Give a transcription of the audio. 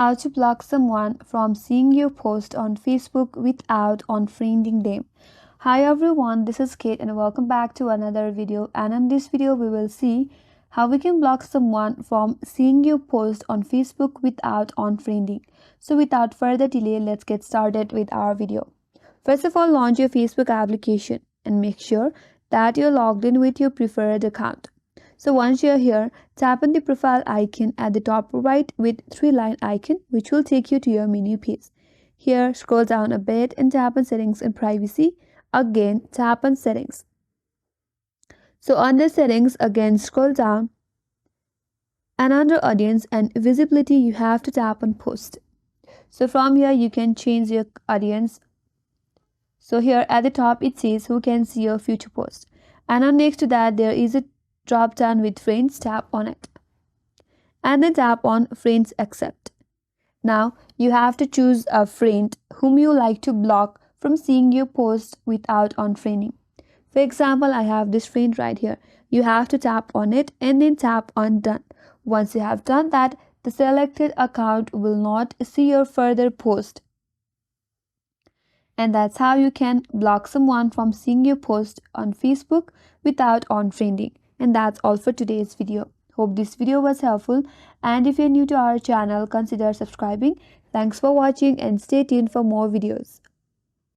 How to block someone from seeing your post on Facebook without unfriending them. Hi everyone, this is Kate and welcome back to another video, and in this video we will see how we can block someone from seeing your post on Facebook without unfriending. So without further delay, let's get started with our video. First of all, launch your Facebook application and make sure that you're logged in with your preferred account. So once you're here, tap on the profile icon at the top right with three-line icon, which will take you to your menu page. Here, scroll down a bit and tap on settings and privacy. Again, tap on settings. So under settings, again scroll down, and under audience and visibility, you have to tap on post. So from here, you can change your audience. So here at the top, it says who can see your future post. And on next to that, there is a drop down with friends. Tap on it and then tap on friends accept. Now you have to choose a friend whom you like to block from seeing your post without unfriending. For example, I have this friend right here. You have to tap on it and then tap on done. Once you have done that, the selected account will not see your further post. And that's how you can block someone from seeing your post on Facebook without unfriending. And that's all for today's video. Hope this video was helpful, and if you're new to our channel, consider subscribing. Thanks for watching and stay tuned for more videos.